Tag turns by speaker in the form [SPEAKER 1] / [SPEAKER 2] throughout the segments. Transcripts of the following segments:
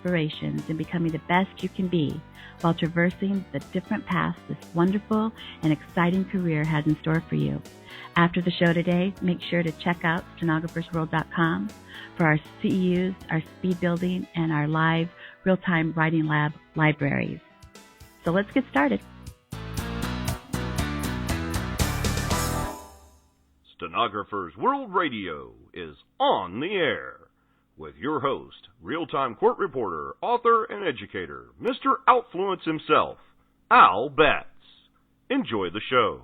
[SPEAKER 1] aspirations and becoming the best you can be while traversing the different paths this wonderful and exciting career has in store for you. After the show today, make sure to check out stenographersworld.com for our CEUs, our speed building, and our live real-time writing lab libraries. So let's get started.
[SPEAKER 2] Stenographers World Radio is on the air with your host, real-time court reporter, author, and educator, Mr. Outfluence himself, Al Betts. Enjoy the show.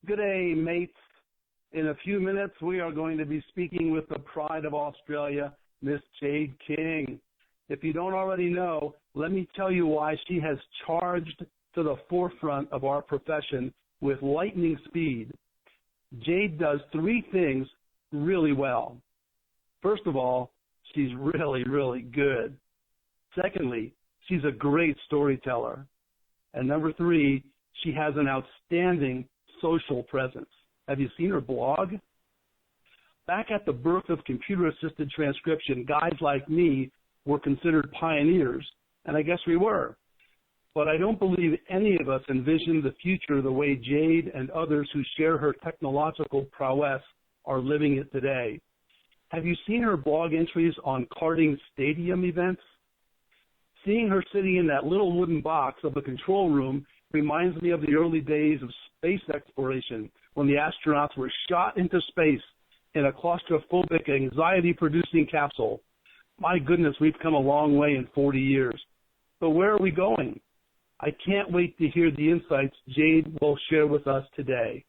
[SPEAKER 3] Good day, mates. In a few minutes, we are going to be speaking with the pride of Australia, Miss Jade King. If you don't already know, let me tell you why she has charged to the forefront of our profession with lightning speed. Jade does three things really well. First of all, she's really, really good. Secondly, she's a great storyteller. And number three, she has an outstanding social presence. Have you seen her blog? Back at the birth of computer-assisted transcription, guys like me were considered pioneers, and I guess we were. But I don't believe any of us envisioned the future the way Jade and others who share her technological prowess are living it today. Have you seen her blog entries on karting stadium events? Seeing her sitting in that little wooden box of a control room reminds me of the early days of space exploration when the astronauts were shot into space in a claustrophobic, anxiety-producing capsule. My goodness, we've come a long way in 40 years. But where are we going? I can't wait to hear the insights Jade will share with us today.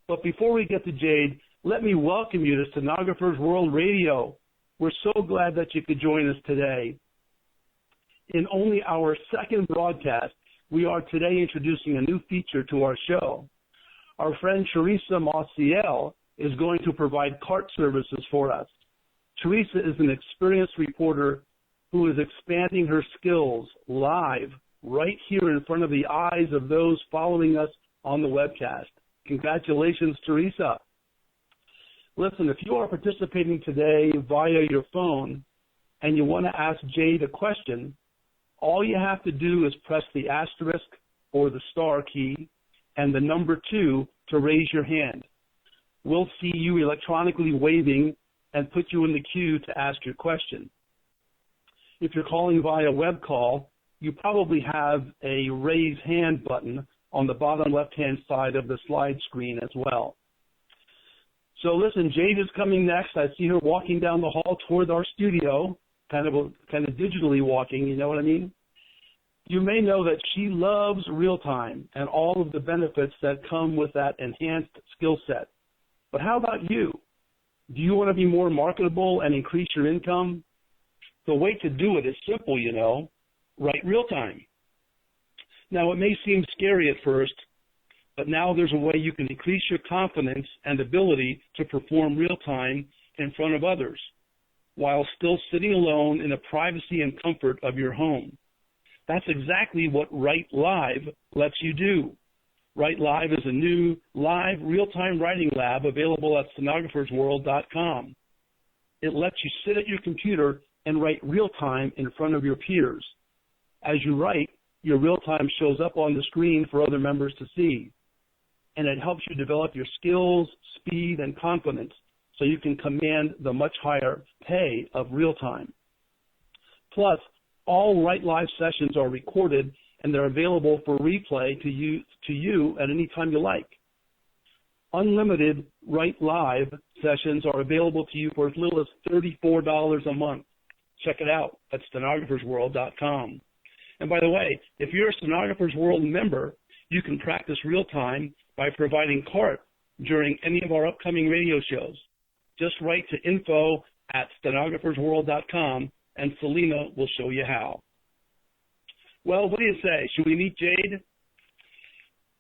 [SPEAKER 3] But before we get to Jade, let me welcome you to Stenographers World Radio. We're so glad that you could join us today. In only our second broadcast, we are today introducing a new feature to our show. Our friend Teresa Maciel is going to provide cart services for us. Teresa is an experienced reporter who is expanding her skills live right here in front of the eyes of those following us on the webcast. Congratulations, Teresa. Listen, if you are participating today via your phone and you want to ask Jade a question, all you have to do is press the asterisk or the star key and the number 2 to raise your hand. We'll see you electronically waving and put you in the queue to ask your question. If you're calling via web call, you probably have a raise hand button on the bottom left-hand side of the slide screen as well. So listen, Jade is coming next. I see her walking down the hall toward our studio, kind of digitally walking, you know what I mean? You may know that she loves real-time and all of the benefits that come with that enhanced skill set. But how about you? Do you want to be more marketable and increase your income? The way to do it is simple, you know. Write real-time. Now, it may seem scary at first, but now there's a way you can increase your confidence and ability to perform real-time in front of others while still sitting alone in the privacy and comfort of your home. That's exactly what Write Live lets you do. Write Live is a new live real-time writing lab available at stenographersworld.com. It lets you sit at your computer and write real-time in front of your peers. As you write, your real-time shows up on the screen for other members to see. And it helps you develop your skills, speed, and confidence so you can command the much higher pay of real-time. Plus, all Write Live sessions are recorded and they're available for replay to you at any time you like. Unlimited Write Live sessions are available to you for as little as $34 a month. Check it out at stenographersworld.com. And by the way, if you're a Stenographers World member, you can practice real-time by providing CART during any of our upcoming radio shows. Just write to info@stenographersworld.com and Selena will show you how. Well, what do you say? Should we meet Jade?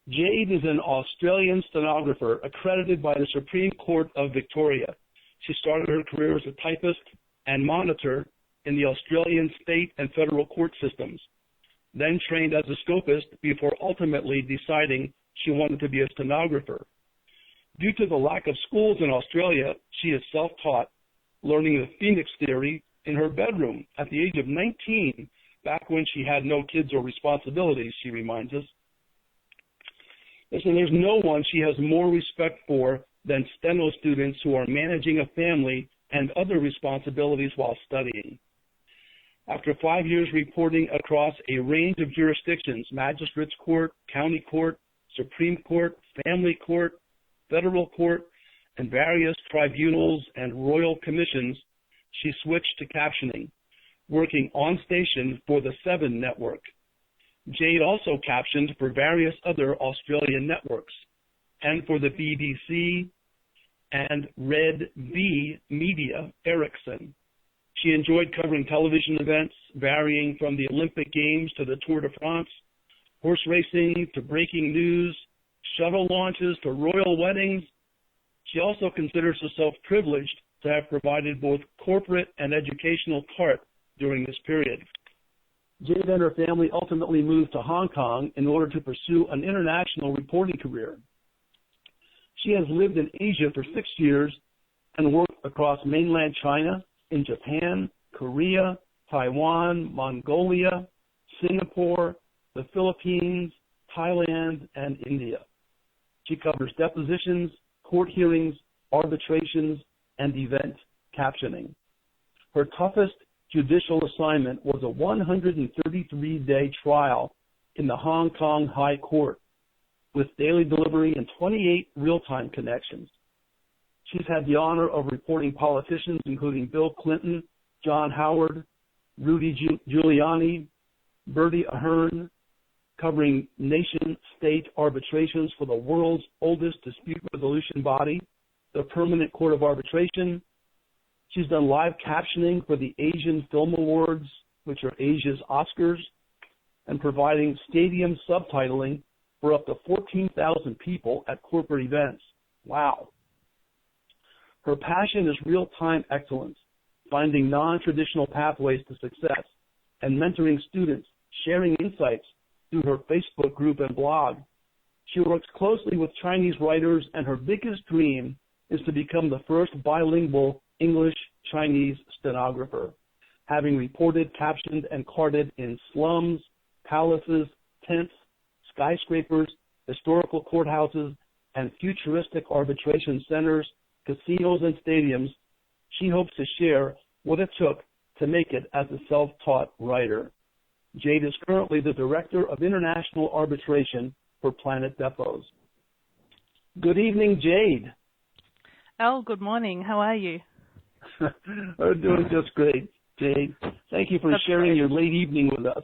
[SPEAKER 3] Jade is an Australian stenographer accredited by the Supreme Court of Victoria. She started her career as a typist and monitor in the Australian state and federal court systems. then trained as a scopist before ultimately deciding she wanted to be a stenographer. Due to the lack of schools in Australia, she is self-taught, learning the Phoenix theory in her bedroom at the age of 19, back when she had no kids or responsibilities, she reminds us. Listen, there's no one she has more respect for than steno students who are managing a family and other responsibilities while studying. After 5 years reporting across a range of jurisdictions, magistrates court, county court, Supreme Court, family court, federal court, and various tribunals and royal commissions, she switched to captioning, working on station for the 7 network. Jade also captioned for various other Australian networks and for the BBC and Red V Media Ericsson. She enjoyed covering television events varying from the Olympic Games to the Tour de France, horse racing to breaking news, shuttle launches to royal weddings. She also considers herself privileged to have provided both corporate and educational cart during this period. Jade and her family ultimately moved to Hong Kong in order to pursue an international reporting career. She has lived in Asia for 6 years and worked across mainland China, in Japan, Korea, Taiwan, Mongolia, Singapore, the Philippines, Thailand, and India. She covers depositions, court hearings, arbitrations, and event captioning. Her toughest judicial assignment was a 133-day trial in the Hong Kong High Court, with daily delivery and 28 real-time connections. She's had the honor of reporting politicians including Bill Clinton, John Howard, Rudy Giuliani, Bertie Ahern, covering nation-state arbitrations for the world's oldest dispute resolution body, the Permanent Court of Arbitration. She's done live captioning for the Asian Film Awards, which are Asia's Oscars, and providing stadium subtitling for up to 14,000 people at corporate events. Wow. Her passion is real-time excellence, finding non-traditional pathways to success, and mentoring students, sharing insights through her Facebook group and blog. She works closely with Chinese writers, and her biggest dream is to become the first bilingual English-Chinese stenographer, having reported, captioned, and carted in slums, palaces, tents, skyscrapers, historical courthouses, and futuristic arbitration centers, casinos, and stadiums. She hopes to share what it took to make it as a self-taught writer. Jade is currently the Director of International Arbitration for Planet Depots. Good evening, Jade.
[SPEAKER 4] Al, good morning. How are you?
[SPEAKER 3] We're doing just great, Jade. Thank you for sharing your late evening with us.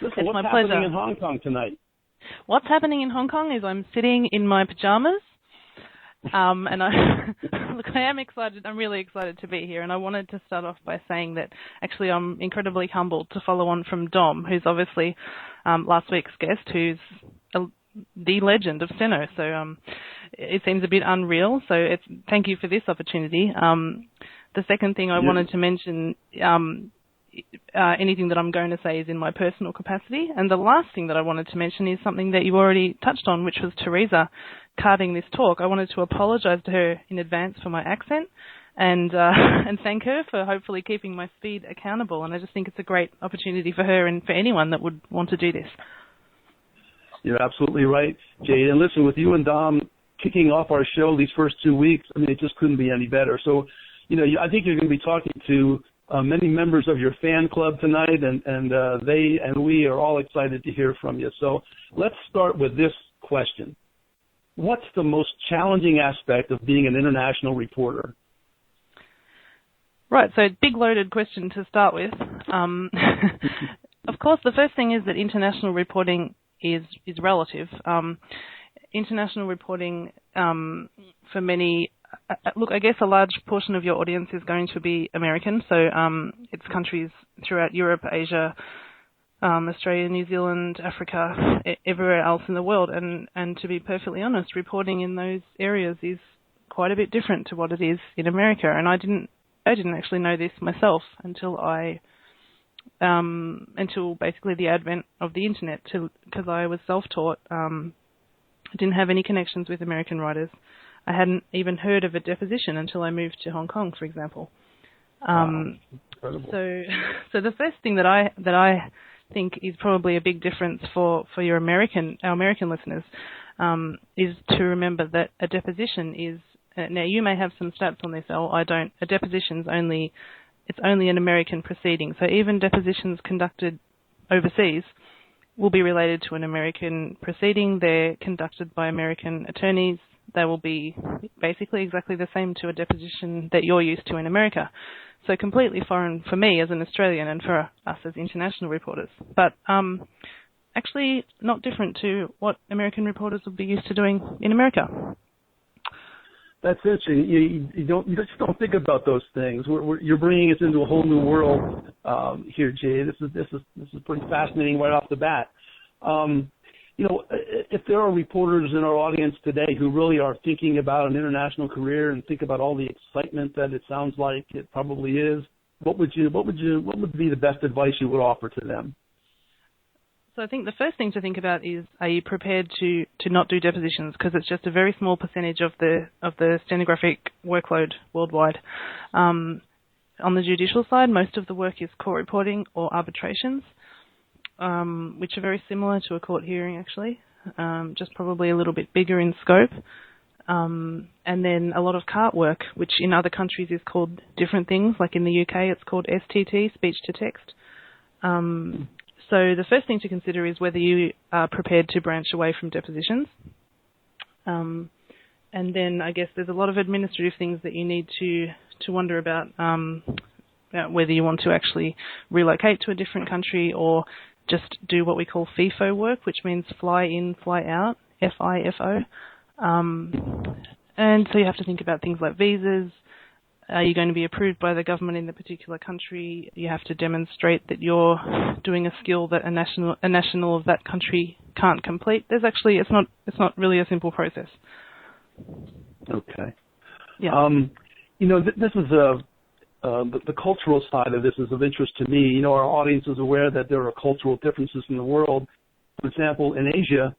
[SPEAKER 3] Listen, what's happening in Hong Kong tonight?
[SPEAKER 4] What's happening in Hong Kong is I'm sitting in my pajamas, and look, I am excited. I'm really excited to be here, and I wanted to start off by saying that actually I'm incredibly humbled to follow on from Dom, who's obviously last week's guest, who's the legend of steno. So it seems a bit unreal. So thank you for this opportunity. The second thing I wanted to mention, anything that I'm going to say is in my personal capacity. And the last thing that I wanted to mention is something that you already touched on, which was Teresa carving this talk. I wanted to apologize to her in advance for my accent and thank her for hopefully keeping my speed accountable. And I just think it's a great opportunity for her and for anyone that would want to do this.
[SPEAKER 3] You're absolutely right, Jade. And listen, with you and Dom kicking off our show these first 2 weeks, I mean, it just couldn't be any better. So, I think you're going to be talking to many members of your fan club tonight, and they and we are all excited to hear from you. So let's start with this question. What's the most challenging aspect of being an international reporter?
[SPEAKER 4] Right, so big loaded question to start with. Of course, the first thing is that international reporting is relative. International reporting for many, look, I guess a large portion of your audience is going to be American, so it's countries throughout Europe, Asia, Australia, New Zealand, Africa, everywhere else in the world. And to be perfectly honest, reporting in those areas is quite a bit different to what it is in America. And I didn't actually know this myself until I until basically the advent of the internet, because I was self-taught. I didn't have any connections with American writers. I hadn't even heard of a deposition until I moved to Hong Kong, for example.
[SPEAKER 3] Incredible.
[SPEAKER 4] So the first thing that I think is probably a big difference for our American listeners is to remember that a deposition is now you may have some stats on this. I don't. A deposition's only an American proceeding. So even depositions conducted overseas will be related to an American proceeding. They're conducted by American attorneys. They will be basically exactly the same to a deposition that you're used to in America. So completely foreign for me as an Australian and for us as international reporters. But actually not different to what American reporters would be used to doing in America.
[SPEAKER 3] That's interesting. You just don't think about those things. You're bringing us into a whole new world here, Jay. This is pretty fascinating right off the bat. If there are reporters in our audience today who really are thinking about an international career and think about all the excitement that it sounds like it probably is, what would be the best advice you would offer to them?
[SPEAKER 4] So I think the first thing to think about is, are you prepared to not do depositions, because it's just a very small percentage of the stenographic workload worldwide. On the judicial side, most of the work is court reporting or arbitrations, which are very similar to a court hearing actually, just probably a little bit bigger in scope. And then a lot of CART work, which in other countries is called different things, like in the UK it's called STT, speech to text. So the first thing to consider is whether you are prepared to branch away from depositions. And then I guess there's a lot of administrative things that you need to wonder about whether you want to actually relocate to a different country or just do what we call FIFO work, which means fly in, fly out, FIFO. And so you have to think about things like visas. Are you going to be approved by the government in the particular country? You have to demonstrate that you're doing a skill that a national of that country can't complete. It's not really a simple process.
[SPEAKER 3] Okay.
[SPEAKER 4] Yeah.
[SPEAKER 3] This is the cultural side of this is of interest to me. Our audience is aware that there are cultural differences in the world. For example, in Asia,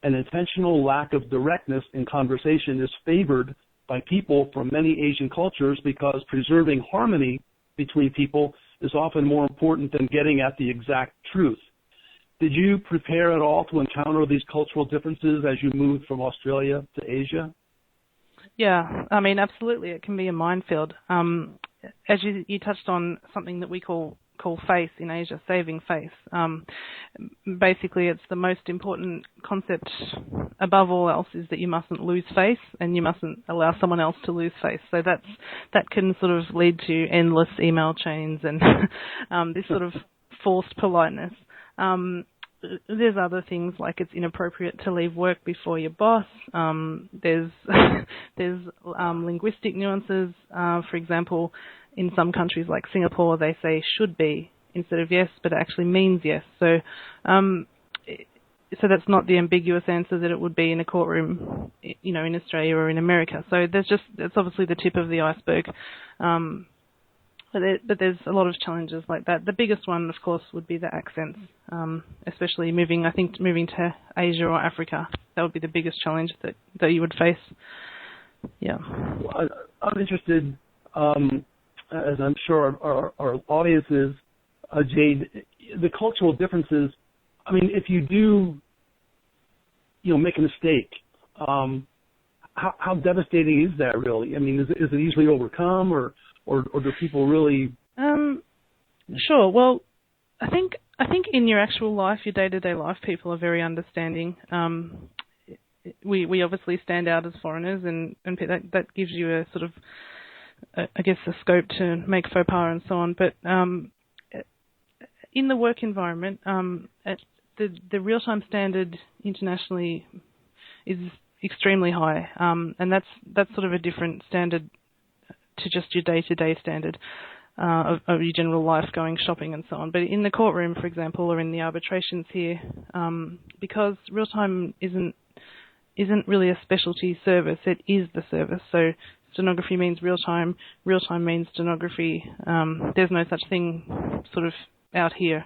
[SPEAKER 3] an intentional lack of directness in conversation is favored by people from many Asian cultures because preserving harmony between people is often more important than getting at the exact truth. Did you prepare at all to encounter these cultural differences as you moved from Australia to Asia?
[SPEAKER 4] Yeah, I mean, absolutely. It can be a minefield. As you touched on something that we call face in Asia, saving face. Basically, it's the most important concept above all else is that you mustn't lose face and you mustn't allow someone else to lose face. So that can sort of lead to endless email chains and this sort of forced politeness. There's other things like it's inappropriate to leave work before your boss. There's linguistic nuances. For example, in some countries like Singapore, they say should be instead of yes, but it actually means yes. So that's not the ambiguous answer that it would be in a courtroom, in Australia or in America. So it's obviously the tip of the iceberg. But there's a lot of challenges like that. The biggest one, of course, would be the accents, especially moving to Asia or Africa. That would be the biggest challenge that you would face. Yeah.
[SPEAKER 3] Well, I'm interested, as I'm sure our audience is, Jade, the cultural differences. I mean, if you do, make a mistake, how devastating is that really? I mean, is it easily overcome or do people really?
[SPEAKER 4] Sure. Well, I think in your actual life, your day-to-day life, people are very understanding. We obviously stand out as foreigners, and that gives you a sort of, I guess, a scope to make faux pas and so on. But in the work environment, the real-time standard internationally is extremely high, and that's sort of a different standard to just your day-to-day standard of your general life, going shopping and so on. But in the courtroom, for example, or in the arbitrations here, because real-time isn't really a specialty service, it is the service. So stenography means real-time means stenography. There's no such thing sort of out here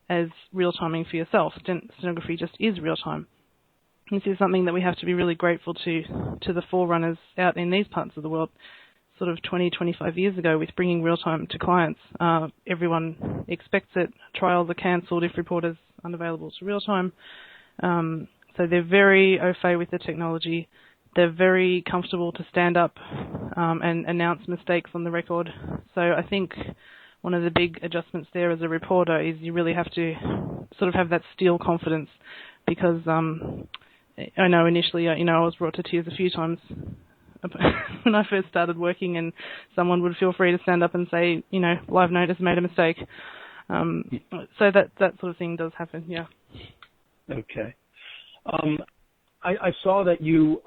[SPEAKER 4] as real-timing for yourself. Stenography just is real-time. This is something that we have to be really grateful to the forerunners out in these parts of the world, sort of 20, 25 years ago, with bringing real-time to clients. Everyone expects it. Trials are cancelled if reporters aren't available to real-time. So they're very au fait with the technology. They're very comfortable to stand up and announce mistakes on the record. So I think one of the big adjustments there as a reporter is you really have to sort of have that steel confidence, because I know initially, I was brought to tears a few times when I first started working, and someone would feel free to stand up and say, live notice, made a mistake. So that sort of thing does happen, yeah.
[SPEAKER 3] Okay. I saw that you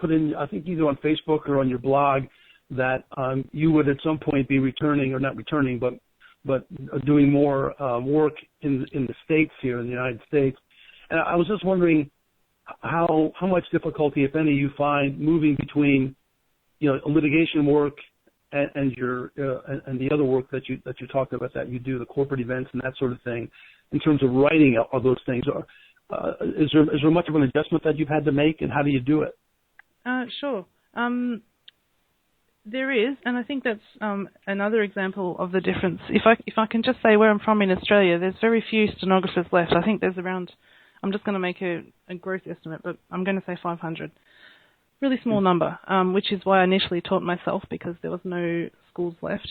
[SPEAKER 3] put in, I think either on Facebook or on your blog, that you would at some point be returning, or not returning, but doing more work in the States here, in the United States. And I was just wondering how much difficulty, if any, you find moving between, litigation work and your and the other work that you talked about, that you do, the corporate events and that sort of thing, in terms of writing all those things. Is there much of an adjustment that you've had to make, and how do you do it?
[SPEAKER 4] Sure. There is, and I think that's another example of the difference. If I can just say where I'm from in Australia, there's very few stenographers left. I think there's around, I'm just going to make a gross estimate, but I'm going to say 500. Really small number, which is why I initially taught myself, because there was no schools left.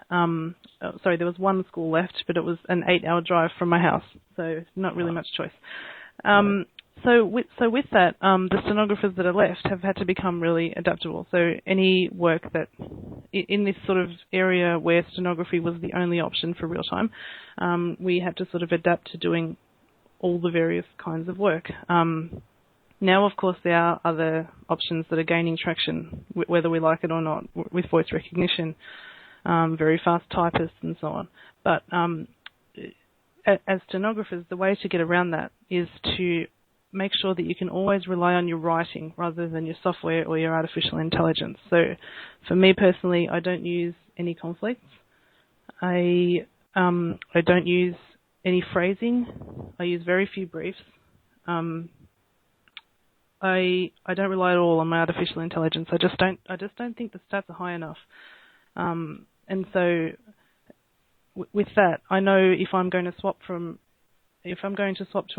[SPEAKER 4] There was one school left, but it was an 8-hour drive from my house, so not really much choice. So with that, the stenographers that are left have had to become really adaptable. So any work that, in this sort of area where stenography was the only option for real time, we had to sort of adapt to doing all the various kinds of work. Now, of course, there are other options that are gaining traction, whether we like it or not, with voice recognition, very fast typists and so on. But as stenographers, the way to get around that is to make sure that you can always rely on your writing rather than your software or your artificial intelligence. So for me personally, I don't use any conflicts. I don't use any phrasing. I use very few briefs. I don't rely at all on my artificial intelligence. I just don't think the stats are high enough. And so with that, I know if I'm going to swap to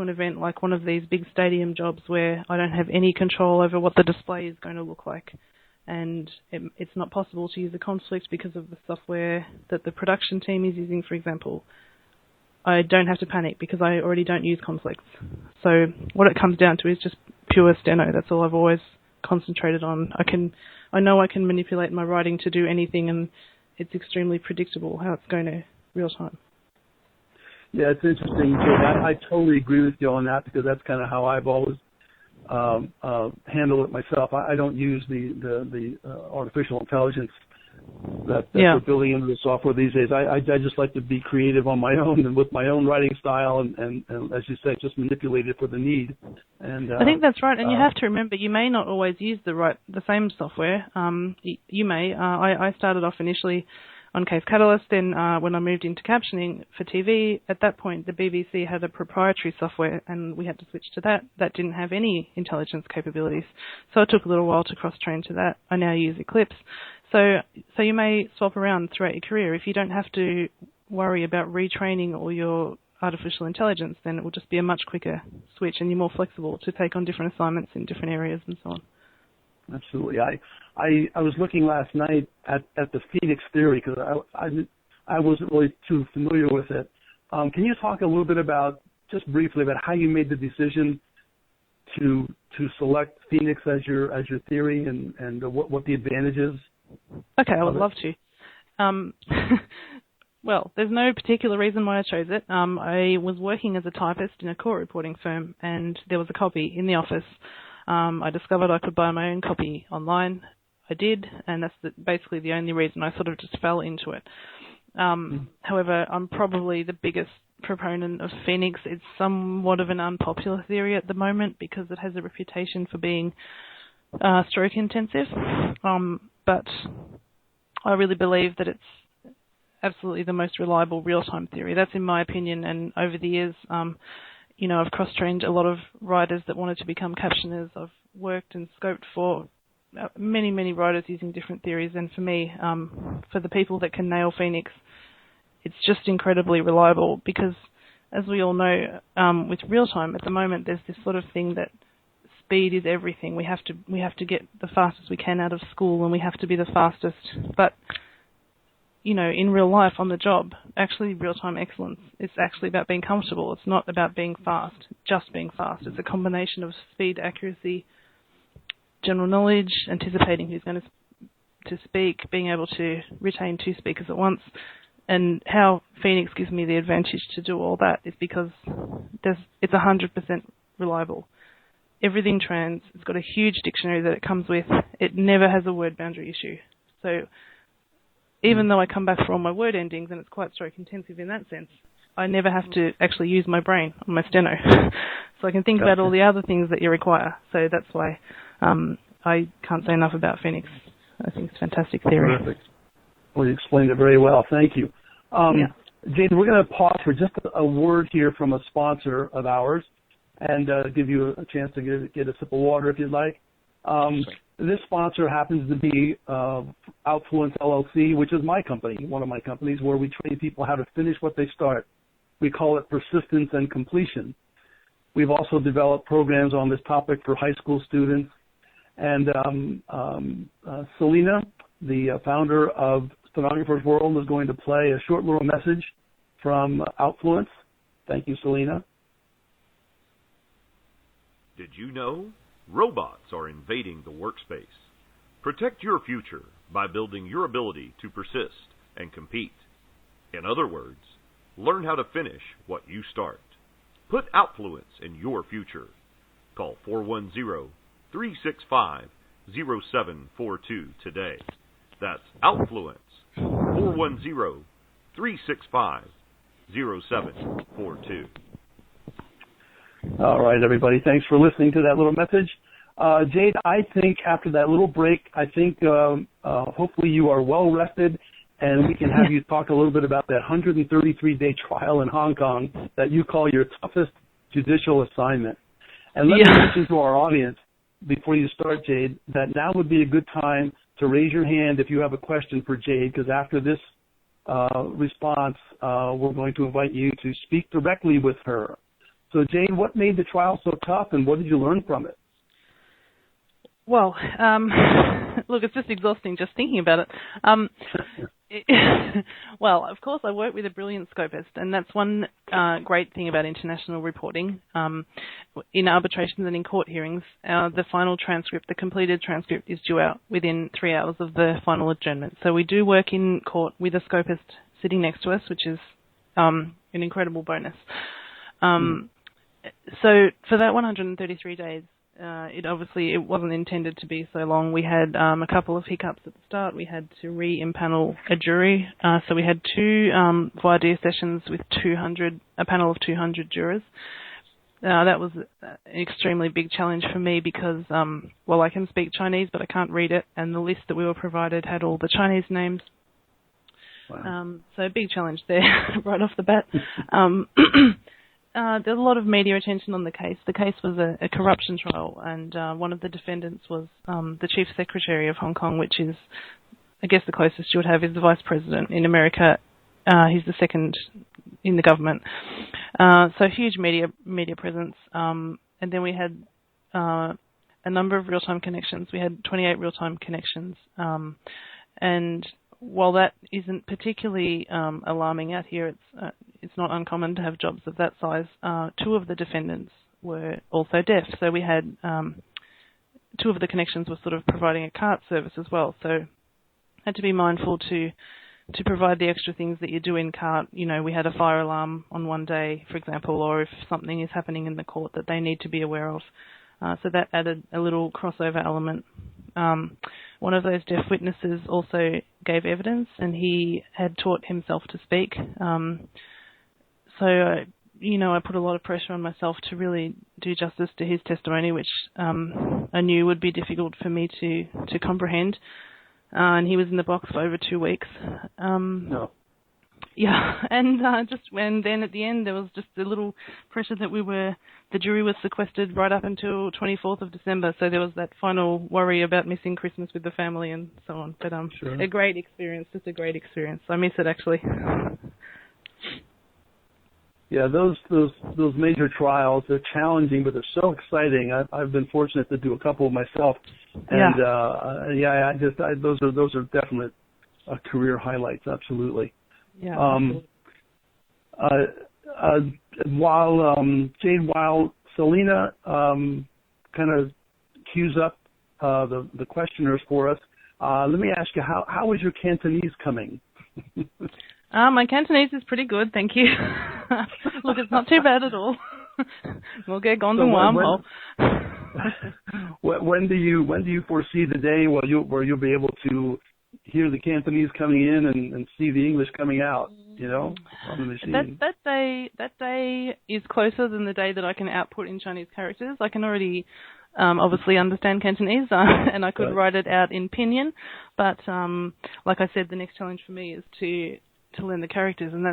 [SPEAKER 4] an event like one of these big stadium jobs where I don't have any control over what the display is going to look like, and it's not possible to use a conflict because of the software that the production team is using, for example, I don't have to panic because I already don't use conflicts. So what it comes down to is just pure steno. That's all I've always concentrated on. I know I can manipulate my writing to do anything, and it's extremely predictable how it's going to real time.
[SPEAKER 3] Yeah, it's interesting. I totally agree with you on that, because that's kind of how I've always handled it myself. I don't use the artificial intelligence that we're building into the software these days. I just like to be creative on my own and with my own writing style, and as you say, just manipulate it for the need. And
[SPEAKER 4] I think that's right. And you have to remember, you may not always use the same software. You may. I started off initially on Case Catalyst, then when I moved into captioning for TV, at that point the BBC had a proprietary software and we had to switch to that. That didn't have any intelligence capabilities. So it took a little while to cross-train to that. I now use Eclipse. So you may swap around throughout your career. If you don't have to worry about retraining all your artificial intelligence, then it will just be a much quicker switch, and you're more flexible to take on different assignments in different areas and so on.
[SPEAKER 3] Absolutely. I was looking last night at the Phoenix theory, because I wasn't really too familiar with it. Can you talk a little bit just briefly about how you made the decision to select Phoenix as your theory, and what the advantage is?
[SPEAKER 4] Okay, I would love to. Well, there's no particular reason why I chose it. I was working as a typist in a court reporting firm, and there was a copy in the office. I discovered I could buy my own copy online. I did, and that's basically the only reason I sort of just fell into it. However, I'm probably the biggest proponent of Phoenix. It's somewhat of an unpopular theory at the moment because it has a reputation for being stroke intensive. But I really believe that it's absolutely the most reliable real-time theory. That's in my opinion, and over the years, I've cross-trained a lot of writers that wanted to become captioners. I've worked and scoped for many, many writers using different theories, and for me, for the people that can nail Phoenix, it's just incredibly reliable because, as we all know, with real-time, at the moment, there's this sort of thing that speed is everything. We have to get the fastest we can out of school, and we have to be the fastest. But in real life, on the job, actually, real-time excellence is actually about being comfortable. It's not about being fast, just being fast. It's a combination of speed, accuracy, general knowledge, anticipating who's going to speak, being able to retain two speakers at once. And how Phoenix gives me the advantage to do all that is because it's 100% reliable. Everything trans. It's got a huge dictionary that it comes with. It never has a word boundary issue. So even though I come back for all my word endings, and it's quite stroke intensive in that sense, I never have to actually use my brain on my steno. So I can think about all the other things that you require. So that's why I can't say enough about Phoenix. I think it's fantastic theory.
[SPEAKER 3] Terrific. Well, you explained it very well. Thank you. Jade, we're going to pause for just a word here from a sponsor of ours and give you a chance to get a sip of water if you'd like. This sponsor happens to be Outfluence LLC, which is my company, one of my companies, where we train people how to finish what they start. We call it persistence and completion. We've also developed programs on this topic for high school students. And Selena, the founder of Stenographer's World, is going to play a short little message from Outfluence. Thank you, Selena.
[SPEAKER 2] Did you know robots are invading the workspace? Protect your future by building your ability to persist and compete. In other words, learn how to finish what you start. Put Outfluence in your future. Call 410-365-0742 today. That's Outfluence, 410-365-0742.
[SPEAKER 3] All right, everybody. Thanks for listening to that little message. Jade, I think after that little break, hopefully you are well rested, and we can have you talk a little bit about that 133-day trial in Hong Kong that you call your toughest judicial assignment. And let me mention to our audience, before you start, Jade, that now would be a good time to raise your hand if you have a question for Jade, because after this response, we're going to invite you to speak directly with her. So, Jade, what made the trial so tough, and what did you learn from it?
[SPEAKER 4] Well, look, it's just exhausting just thinking about it. Well, of course, I work with a brilliant scopist, and that's one great thing about international reporting. In arbitrations and in court hearings, the final transcript, the completed transcript, is due out within 3 hours of the final adjournment. So we do work in court with a scopist sitting next to us, which is an incredible bonus. So for that 133 days, it wasn't intended to be so long. We had a couple of hiccups at the start. We had to re-impanel a jury. So we had two voir dire sessions with a panel of 200 jurors. That was an extremely big challenge for me because, I can speak Chinese, but I can't read it, and the list that we were provided had all the Chinese names. Wow. So a big challenge there right off the bat. There's a lot of media attention on the case. The case was a corruption trial, and one of the defendants was the Chief Secretary of Hong Kong, which is, I guess, the closest you would have is the Vice President. In America, he's the second in the government. So huge media presence. And then we had a number of real-time connections. We had 28 real-time connections. And while that isn't particularly alarming out here, it's not uncommon to have jobs of that size. Two of the defendants were also deaf, so we had two of the connections were sort of providing a cart service as well. So had to be mindful to provide the extra things that you do in cart. You know, we had a fire alarm on one day, for example, or if something is happening in the court that they need to be aware of. So that added a little crossover element. One of those deaf witnesses also gave evidence, and he had taught himself to speak. I put a lot of pressure on myself to really do justice to his testimony, which I knew would be difficult for me to comprehend. And he was in the box for over 2 weeks.
[SPEAKER 3] No.
[SPEAKER 4] Yeah, and then at the end there was just a little pressure that the jury was sequestered right up until 24th of December, so there was that final worry about missing Christmas with the family and so on. But
[SPEAKER 3] Sure.
[SPEAKER 4] a great experience, just a great experience. I miss it actually.
[SPEAKER 3] Yeah, those major trials, they're challenging, but they're so exciting. I've been fortunate to do a couple myself, and those are definite career highlights. Absolutely.
[SPEAKER 4] Yeah.
[SPEAKER 3] While Selena kind of cues up the questioners for us, let me ask you, how is your Cantonese coming?
[SPEAKER 4] My Cantonese is pretty good, thank you. Look, it's not too bad at all. We'll get gone to wormhole.
[SPEAKER 3] When do you foresee the day where you'll be able to hear the Cantonese coming in and see the English coming out? On the machine.
[SPEAKER 4] That day is closer than the day that I can output in Chinese characters. I can already obviously understand Cantonese, and I could write it out in pinyin. But like I said, the next challenge for me is to learn the characters, and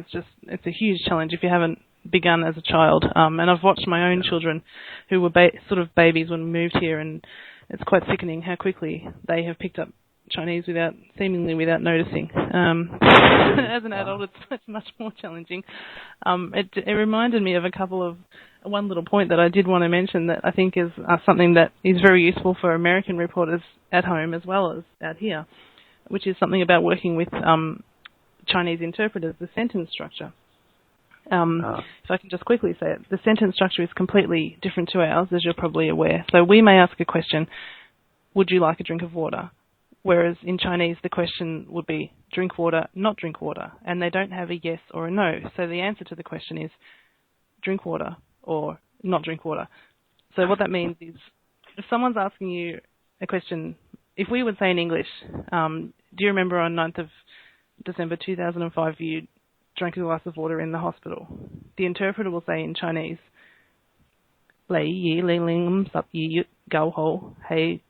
[SPEAKER 4] it's a huge challenge if you haven't begun as a child. And I've watched my own children who were sort of babies when we moved here, and it's quite sickening how quickly they have picked up Chinese seemingly without noticing. As an adult, it's much more challenging. It reminded me of one little point that I did want to mention that I think is something that is very useful for American reporters at home as well as out here, which is something about working with Chinese interpreters, the sentence structure. If I can just quickly say it, the sentence structure is completely different to ours, as you're probably aware. So we may ask a question, would you like a drink of water? Whereas in Chinese, the question would be drink water, not drink water. And they don't have a yes or a no. So the answer to the question is drink water or not drink water. So what that means is if someone's asking you a question, if we would say in English, do you remember on 9th of December 2005 you drank a glass of water in the hospital? The interpreter will say in Chinese, Lei yi ling ling sub yi gao ho hei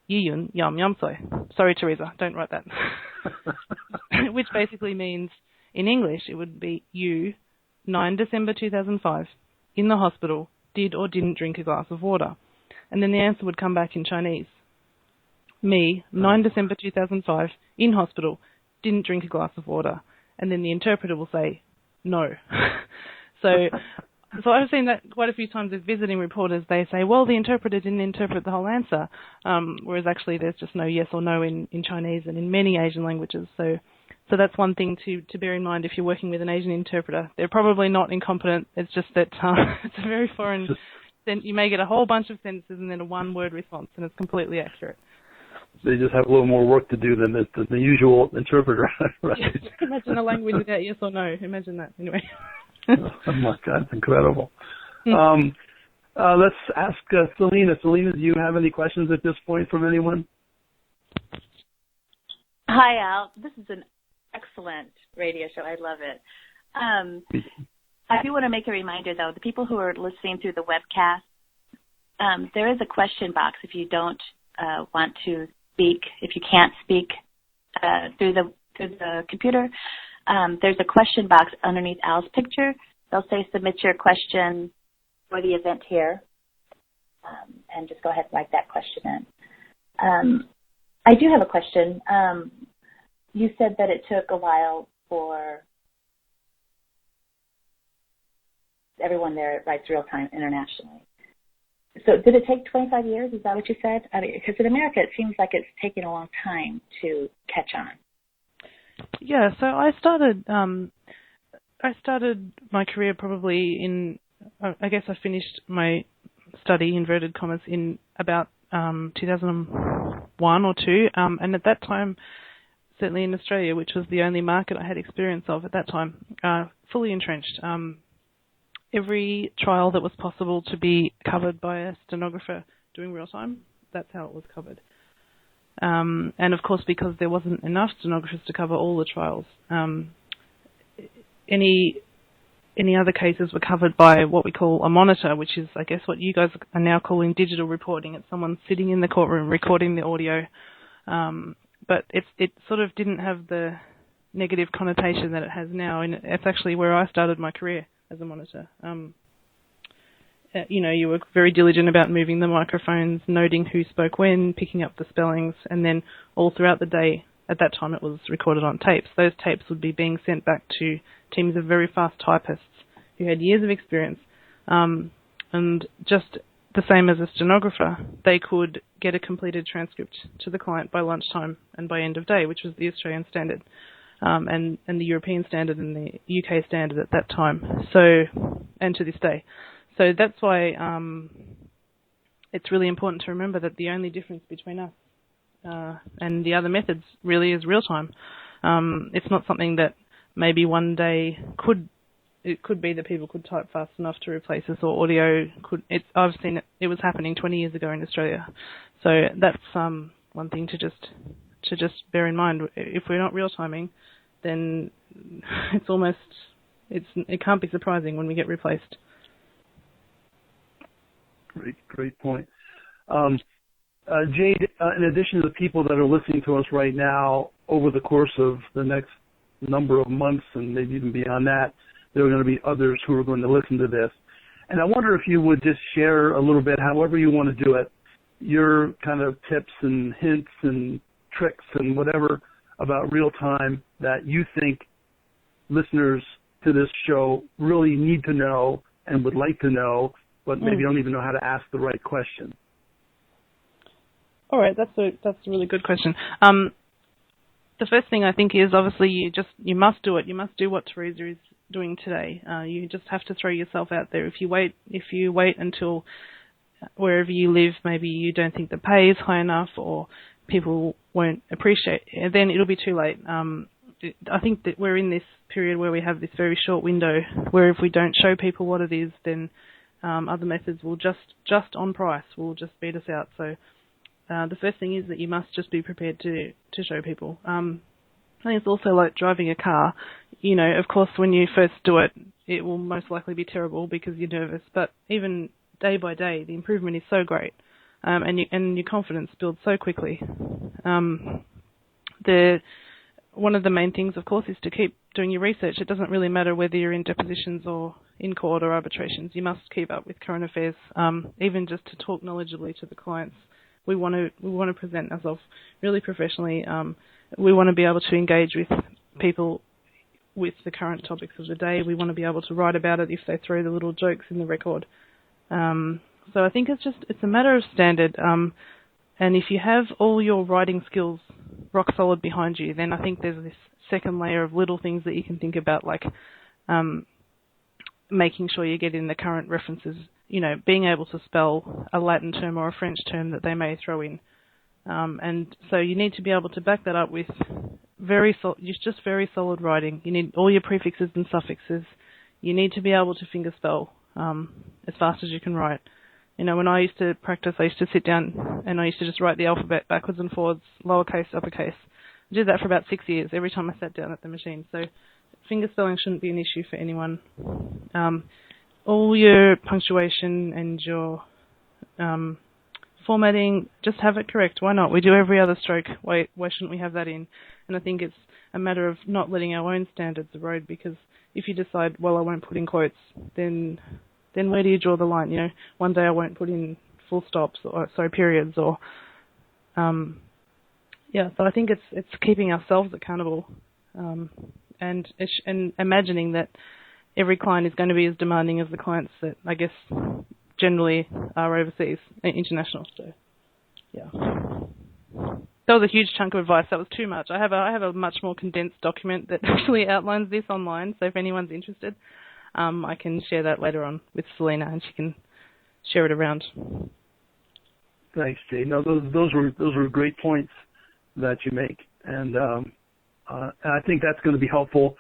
[SPEAKER 4] Yiyun yum yum soy. Sorry, Teresa, don't write that. Which basically means, in English, it would be you, 9 December 2005, in the hospital, did or didn't drink a glass of water. And then the answer would come back in Chinese. Me, 9 December 2005, in hospital, didn't drink a glass of water. And then the interpreter will say, no. So I've seen that quite a few times with visiting reporters. They say, well, the interpreter didn't interpret the whole answer, whereas actually there's just no yes or no in Chinese and in many Asian languages. So that's one thing to bear in mind if you're working with an Asian interpreter. They're probably not incompetent. It's just that it's a very foreign. You may get a whole bunch of sentences and then a one-word response, and it's completely accurate.
[SPEAKER 3] They just have a little more work to do than the usual interpreter. Right?
[SPEAKER 4] Yeah, imagine a language without yes or no. Imagine that. Anyway.
[SPEAKER 3] Oh my God, it's incredible. Let's ask Selena. Selena, do you have any questions at this point from anyone?
[SPEAKER 1] Hi, Al. This is an excellent radio show. I love it. I do want to make a reminder, though, the people who are listening through the webcast, there is a question box if you don't want to speak, if you can't speak through the computer. There's a question box underneath Al's picture. They'll say submit your question for the event here. And just go ahead and write that question in. I do have a question. You said that it took a while for everyone there at Rights Real Time internationally. So did it take 25 years? Is that what you said? I mean, because in America it seems like it's taken a long time to catch on.
[SPEAKER 4] Yeah, so I started my career probably in, I guess I finished my study, inverted commas, in about 2001 or 2, and at that time, certainly in Australia, which was the only market I had experience of at that time, fully entrenched. Every trial that was possible to be covered by a stenographer doing real time, that's how it was covered. And of course, because there wasn't enough stenographers to cover all the trials, any other cases were covered by what we call a monitor, which is, I guess, what you guys are now calling digital reporting. It's someone sitting in the courtroom recording the audio, but it sort of didn't have the negative connotation that it has now, and it's actually where I started my career as a monitor. You were very diligent about moving the microphones, noting who spoke when, picking up the spellings, and then all throughout the day, at that time it was recorded on tapes. Those tapes would be being sent back to teams of very fast typists who had years of experience. And just the same as a stenographer, they could get a completed transcript to the client by lunchtime and by end of day, which was the Australian standard, and the European standard and the UK standard at that time. So, and to this day. So that's why it's really important to remember that the only difference between us and the other methods really is real time. It's not something that maybe one day it could be that people could type fast enough to replace us, or audio could. I've seen it was happening 20 years ago in Australia. So that's one thing to just bear in mind. If we're not real timing, then it can't be surprising when we get replaced.
[SPEAKER 3] Great point. Jade, in addition to the people that are listening to us right now, over the course of the next number of months and maybe even beyond that, there are going to be others who are going to listen to this. And I wonder if you would just share a little bit, however you want to do it, your kind of tips and hints and tricks and whatever about real time that you think listeners to this show really need to know and would like to know, but maybe don't even know how to ask the right question.
[SPEAKER 4] All right, that's a really good question. The first thing I think is obviously you must do it. You must do what Teresa is doing today. You just have to throw yourself out there. If you wait until wherever you live, maybe you don't think the pay is high enough or people won't appreciate it, then it'll be too late. I think that we're in this period where we have this very short window where if we don't show people what it is, then other methods will just on price will just beat us out. So the first thing is that you must just be prepared to show people. I think it's also like driving a car. Of course, when you first do it, it will most likely be terrible because you're nervous. But even day by day, the improvement is so great, and your confidence builds so quickly. One of the main things, of course, is to keep doing your research. It doesn't really matter whether you're in depositions or in court or arbitrations. You must keep up with current affairs, even just to talk knowledgeably to the clients. We want to present ourselves really professionally. We want to be able to engage with people with the current topics of the day. We want to be able to write about it if they throw the little jokes in the record. So I think it's a matter of standard. And if you have all your writing skills rock solid behind you, then I think there's this second layer of little things that you can think about, like making sure you get in the current references, being able to spell a Latin term or a French term that they may throw in. And so you need to be able to back that up with very solid writing. You need all your prefixes and suffixes. You need to be able to finger spell as fast as you can write. When I used to practice, I used to sit down and I used to just write the alphabet backwards and forwards, lowercase, uppercase. I did that for about 6 years every time I sat down at the machine. So finger spelling shouldn't be an issue for anyone. All your punctuation and your formatting, just have it correct. Why not? We do every other stroke. Why shouldn't we have that in? And I think it's a matter of not letting our own standards erode, because if you decide, well, I won't put in quotes, then where do you draw the line? One day I won't put in full stops or periods or so I think it's keeping ourselves accountable and imagining that every client is going to be as demanding as the clients that I guess generally are overseas, international. So yeah, that was a huge chunk of advice. That was too much. I have a much more condensed document that actually outlines this online. So if anyone's interested, I can share that later on with Selena, and she can share it around.
[SPEAKER 3] Thanks, Jay. No, those were great points that you make, and I think that's going to be helpful,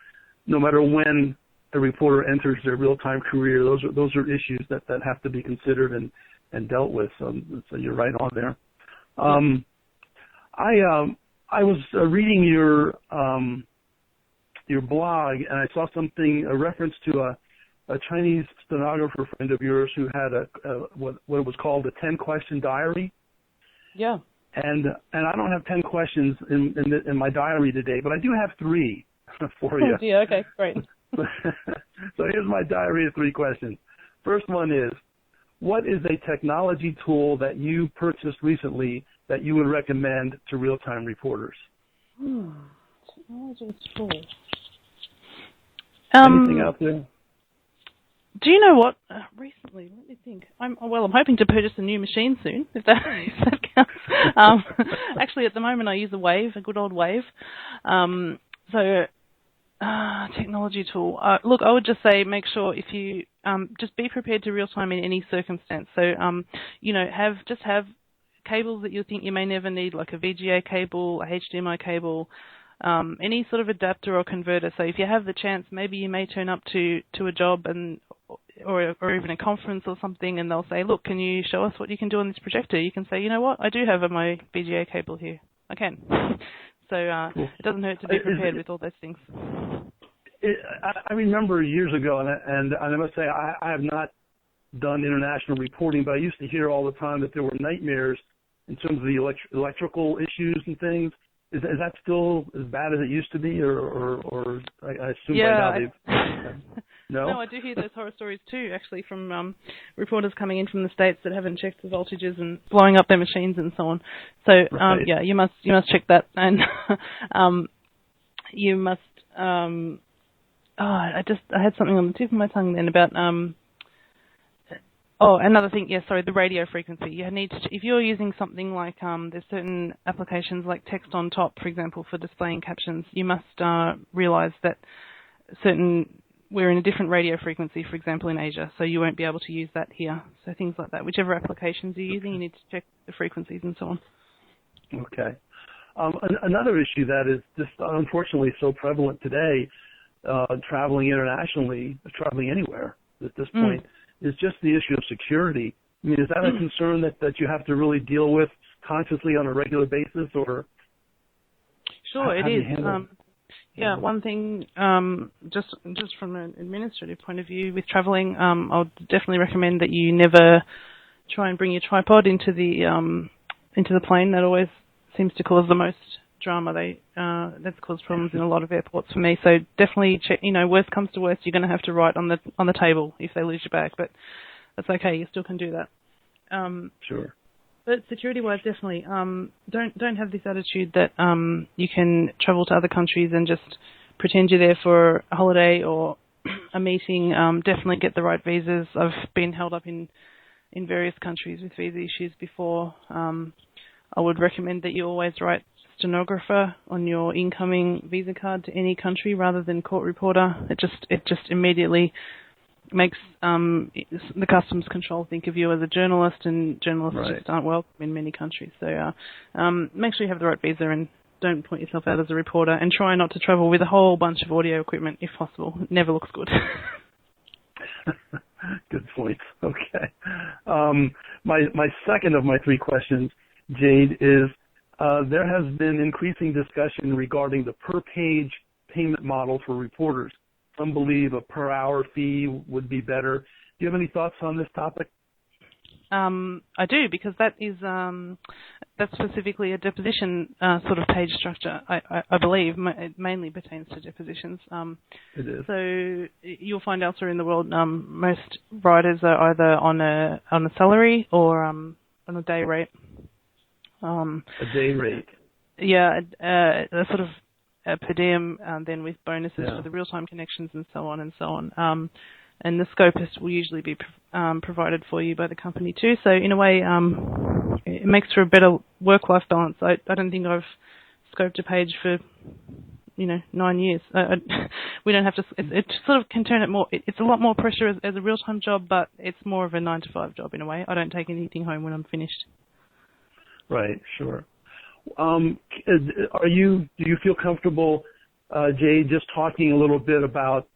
[SPEAKER 3] no matter when a reporter enters their real-time career. Those are issues that have to be considered and dealt with. So you're right on there. I was reading your blog, and I saw a reference to a Chinese stenographer friend of yours who had what was called a 10-question diary.
[SPEAKER 4] Yeah. And
[SPEAKER 3] I don't have 10 questions in my diary today, but I do have 3. for you.
[SPEAKER 4] Yeah, okay, great.
[SPEAKER 3] So here's my diary of 3 questions. First one is, what is a technology tool that you purchased recently that you would recommend to real-time reporters?
[SPEAKER 4] Technology tool.
[SPEAKER 3] Anything out there?
[SPEAKER 4] Do you know what? Recently, let me think. I'm hoping to purchase a new machine soon, if that counts. Actually, at the moment, I use a good old Wave. Technology tool. Look, I would just say make sure if you just be prepared to real time in any circumstance. So, have cables that you think you may never need, like a VGA cable, a HDMI cable, any sort of adapter or converter. So if you have the chance, maybe you may turn up to a job or even a conference or something, and they'll say, look, can you show us what you can do on this projector? You can say, you know what, I do have my VGA cable here. I can. So
[SPEAKER 3] Cool.
[SPEAKER 4] It doesn't hurt to be prepared with all those things.
[SPEAKER 3] I remember years ago, and I must say I have not done international reporting, but I used to hear all the time that there were nightmares in terms of the electrical issues and things. Is that still as bad as it used to be, or I assume by now they've... No,
[SPEAKER 4] I do hear those horror stories too, actually, from reporters coming in from the States that haven't checked the voltages and blowing up their machines and so on. So
[SPEAKER 3] right.
[SPEAKER 4] you must check that, and you must. I had something on the tip of my tongue then about. Another thing. Yeah, sorry, the radio frequency. You need to, if you're using something like there's certain applications like text on top, for example, for displaying captions. You must realize that we're in a different radio frequency, for example, in Asia, so you won't be able to use that here. So things like that. Whichever applications you're using, you need to check the frequencies and so on.
[SPEAKER 3] Okay. Another issue that is just unfortunately so prevalent today, traveling internationally, traveling anywhere at this point, is just the issue of security. I mean, is that a concern that you have to really deal with consciously on a regular basis, or?
[SPEAKER 4] Sure, it is.
[SPEAKER 3] Yeah,
[SPEAKER 4] one thing, just from an administrative point of view, with travelling, I would definitely recommend that you never try and bring your tripod into the plane. That always seems to cause the most drama. That's caused problems in a lot of airports for me. So definitely check. Worst comes to worst, you're going to have to write on the table if they lose your bag, but that's okay. You still can do that.
[SPEAKER 3] Sure.
[SPEAKER 4] But security-wise, definitely, don't have this attitude that you can travel to other countries and just pretend you're there for a holiday or a meeting. Definitely get the right visas. I've been held up in various countries with visa issues before. I would recommend that you always write stenographer on your incoming visa card to any country rather than court reporter. It just immediately makes the customs control think of you as a journalist, and journalists
[SPEAKER 3] right.
[SPEAKER 4] just aren't welcome in many countries. So make sure you have the right visa and don't point yourself out as a reporter, and try not to travel with a whole bunch of audio equipment if possible. It never looks good.
[SPEAKER 3] Good point. Okay. My second of my 3 questions, Jade, is there has been increasing discussion regarding the per-page payment model for reporters. Some believe a per-hour fee would be better. Do you have any thoughts on this topic?
[SPEAKER 4] I do, because that's specifically a deposition sort of page structure. I believe it mainly pertains to depositions.
[SPEAKER 3] It is.
[SPEAKER 4] So you'll find elsewhere in the world, most writers are either on a salary or on a day rate.
[SPEAKER 3] A day rate.
[SPEAKER 4] Yeah, a sort of a per diem, then with bonuses for the real-time connections and so on and so on. And the scopist will usually be provided for you by the company too. So in a way, it makes for a better work-life balance. I don't think I've scoped a page for 9 years. We don't have to. It sort of can turn it more. It's a lot more pressure as a real-time job, but it's more of a 9-to-5 job in a way. I don't take anything home when I'm finished.
[SPEAKER 3] Right. Sure. Do you feel comfortable, Jay, just talking a little bit about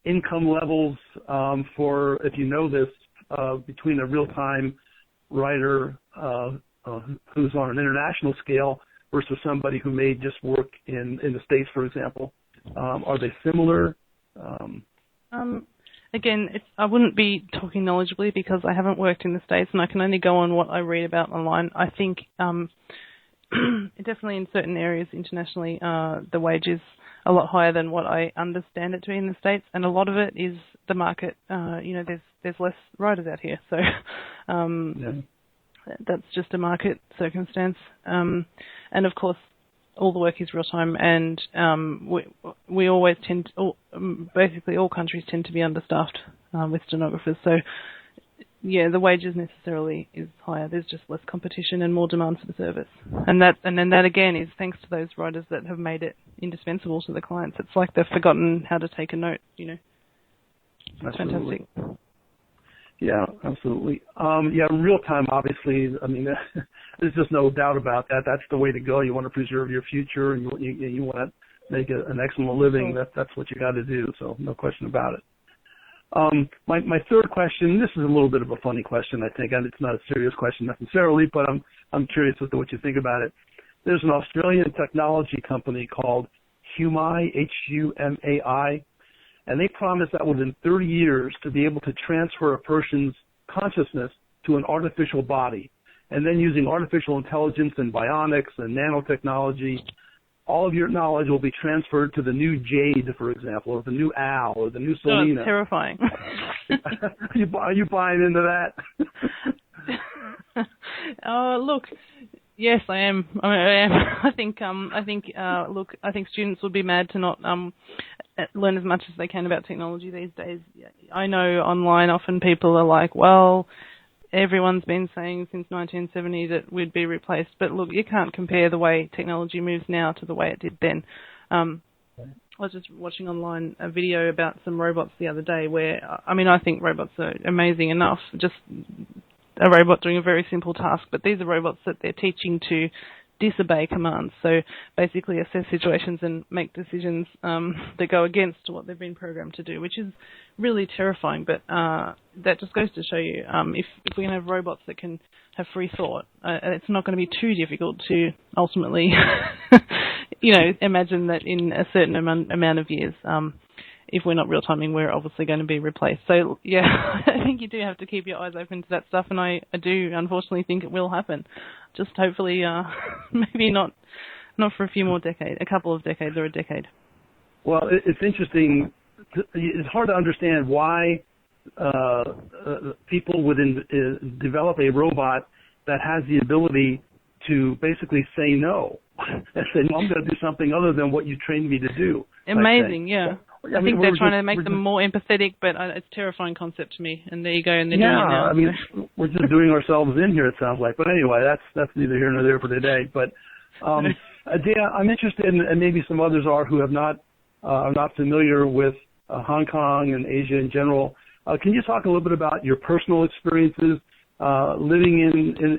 [SPEAKER 3] income levels for, if you know this, between a real-time writer who's on an international scale versus somebody who may just work in the States, for example? Are they similar?
[SPEAKER 4] Again, I wouldn't be talking knowledgeably because I haven't worked in the States and I can only go on what I read about online. I think definitely in certain areas internationally, the wages a lot higher than what I understand it to be in the States, and a lot of it is the market. There's less riders out here, so that's just a market circumstance. And of course, all the work is real time, and we always basically all countries tend to be understaffed with stenographers. So yeah, the wages necessarily is higher. There's just less competition and more demand for the service, and then that again is thanks to those writers that have made it indispensable to the clients. It's like they've forgotten how to take a note. It's
[SPEAKER 3] Absolutely.
[SPEAKER 4] fantastic.
[SPEAKER 3] Yeah, absolutely. Real time, obviously. I mean, there's just no doubt about that. That's the way to go. You want to preserve your future, and you want to make an excellent living. That's what you got to do. So no question about it. My third question. This is a little bit of a funny question, I think, and it's not a serious question necessarily, but I'm curious as to what you think about it. There's an Australian technology company called Humai, Humai. And they promise that within 30 years to be able to transfer a person's consciousness to an artificial body. And then using artificial intelligence and bionics and nanotechnology, all of your knowledge will be transferred to the new Jade, for example, or the new Al, or the new Selena.
[SPEAKER 4] Oh, it's terrifying.
[SPEAKER 3] Are you buying into that?
[SPEAKER 4] Look, yes, I am. I am. I think students would be mad to not learn as much as they can about technology these days. I know online often people are like, well, everyone's been saying since 1970 that we'd be replaced. But look, you can't compare the way technology moves now to the way it did then. I was just watching online a video about some robots the other day where, I think robots are amazing enough, just a robot doing a very simple task, but these are robots that they're teaching to disobey commands. So basically assess situations and make decisions that go against what they've been programmed to do, which is really terrifying. But that just goes to show you if we can have robots that can have free thought, it's not going to be too difficult to ultimately, imagine that in a certain amount of years, if we're not real timing, we're obviously going to be replaced. So, yeah, I think you do have to keep your eyes open to that stuff, and I do unfortunately think it will happen. Just hopefully, maybe not for a few more decades, a couple of decades or a decade.
[SPEAKER 3] Well, it's interesting. It's hard to understand why people would develop a robot that has the ability to basically say no and say, no, I'm going to do something other than what you trained me to do.
[SPEAKER 4] Amazing, yeah. I think they're trying to make them more empathetic, but it's a terrifying concept to me. And there you go, and they're doing it now.
[SPEAKER 3] We're just doing ourselves in here, it sounds like. But anyway, that's neither here nor there for today. But Dana, I'm interested, and maybe some others are who are not familiar with Hong Kong and Asia in general. Can you talk a little bit about your personal experiences living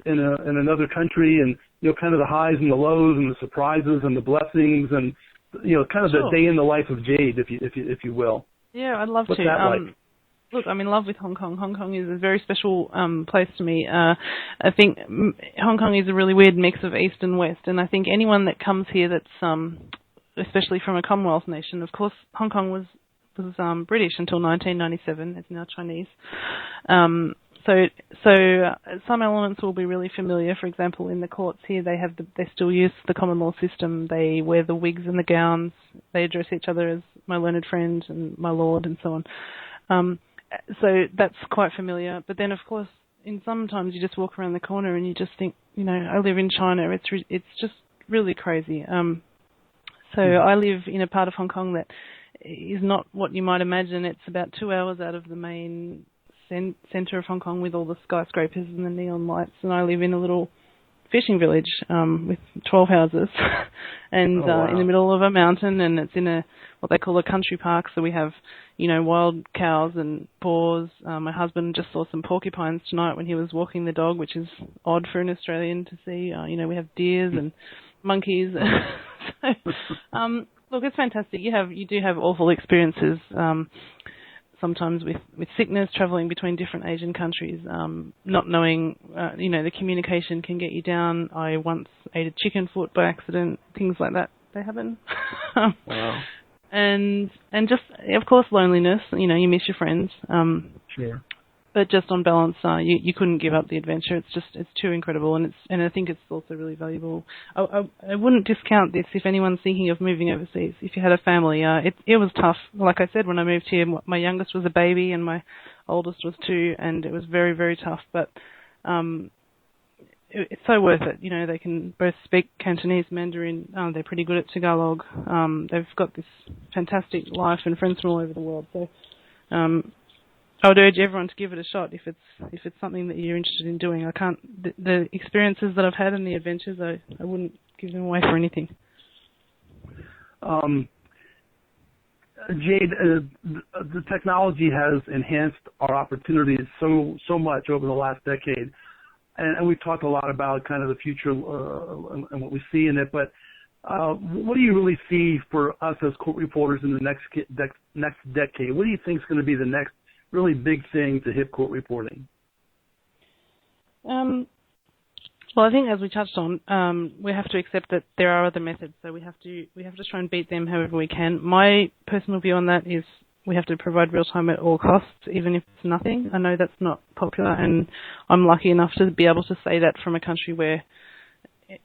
[SPEAKER 3] in another country, and kind of the highs and the lows and the surprises and the blessings and kind of the day in the life of Jade, if you will.
[SPEAKER 4] Yeah, I'd love
[SPEAKER 3] What's
[SPEAKER 4] to.
[SPEAKER 3] That like?
[SPEAKER 4] Look, I'm in love with Hong Kong. Hong Kong is a very special place to me. I think Hong Kong is a really weird mix of East and West, and I think anyone that comes here that's, especially from a Commonwealth nation, of course, Hong Kong was British until 1997. It's now Chinese. So some elements will be really familiar. For example, in the courts here, they still use the common law system. They wear the wigs and the gowns. They address each other as my learned friend and my lord and so on. So that's quite familiar. But then, of course, sometimes you just walk around the corner and you just think, I live in China. It's just really crazy. So I live in a part of Hong Kong that is not what you might imagine. It's about 2 hours out of the main centre of Hong Kong with all the skyscrapers and the neon lights, and I live in a little fishing village with 12 houses and in the middle of a mountain, and it's in what they call a country park, so we have wild cows and boars. My husband just saw some porcupines tonight when he was walking the dog, which is odd for an Australian to see. We have deers and monkeys. So, look, it's fantastic. You do have awful experiences sometimes with sickness, travelling between different Asian countries, not knowing, the communication can get you down. I once ate a chicken foot by accident, things like that. They happen.
[SPEAKER 3] Wow.
[SPEAKER 4] And just, of course, loneliness. You miss your friends.
[SPEAKER 3] Sure.
[SPEAKER 4] But just on balance, you couldn't give up the adventure. It's too incredible, and I think it's also really valuable. I wouldn't discount this if anyone's thinking of moving overseas. If you had a family, it was tough. Like I said, when I moved here, my youngest was a baby and my oldest was 2, and it was very, very tough. But it's so worth it. You know, they can both speak Cantonese, Mandarin. They're pretty good at Tagalog. They've got this fantastic life and friends from all over the world. So I would urge everyone to give it a shot if it's something that you're interested in doing. The experiences that I've had and the adventures, I wouldn't give them away for anything.
[SPEAKER 3] Jade, the technology has enhanced our opportunities so much over the last decade, and we've talked a lot about kind of the future and what we see in it. But what do you really see for us as court reporters in the next decade? What do you think is going to be the next really big thing to hit court reporting?
[SPEAKER 4] Well, I think as we touched on, we have to accept that there are other methods. So we have to try and beat them however we can. My personal view on that is we have to provide real time at all costs, even if it's nothing. I know that's not popular, and I'm lucky enough to be able to say that from a country where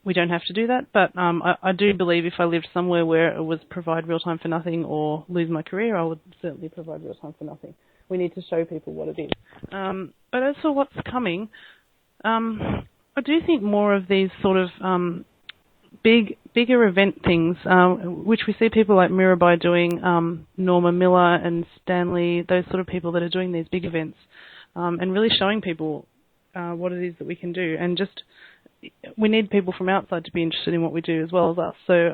[SPEAKER 4] we don't have to do that. But I do believe if I lived somewhere where it was provide real time for nothing or lose my career, I would certainly provide real time for nothing. We need to show people what it is. But as for what's coming, I do think more of these sort of bigger event things, which we see people like Mirabai doing, Norma Miller and Stanley, those sort of people that are doing these big events, and really showing people what it is that we can do. And just, we need people from outside to be interested in what we do as well as us. So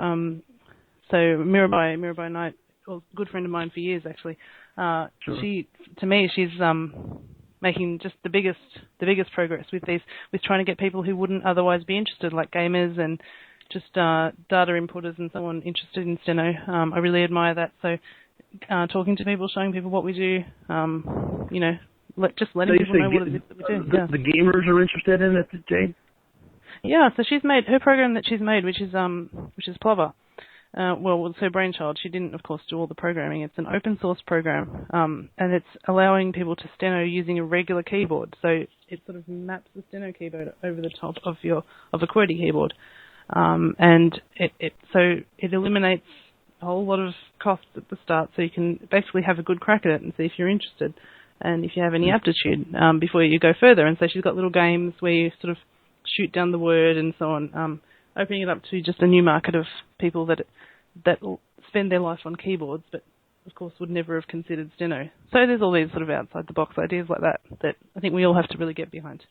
[SPEAKER 4] Mirabai Knight, a good friend of mine for years actually, sure. She's making just the biggest progress with trying to get people who wouldn't otherwise be interested, like gamers and just data inputters and someone interested in steno. I really admire that. So talking to people, showing people what we do, just letting people know what it is that we do.
[SPEAKER 3] The gamers are interested in it, Jade?
[SPEAKER 4] Yeah, so she's made her program that she's made, which is Plover. Well, it's her brainchild. She didn't, of course, do all the programming. It's an open source program, and it's allowing people to steno using a regular keyboard. So it sort of maps the steno keyboard over the top of a QWERTY keyboard, and it eliminates a whole lot of costs at the start. So you can basically have a good crack at it and see if you're interested, and if you have any aptitude before you go further. And so she's got little games where you sort of shoot down the word and so on. Opening it up to just a new market of people that spend their life on keyboards, but of course would never have considered steno. So there's all these sort of outside the box ideas like that I think we all have to really get behind.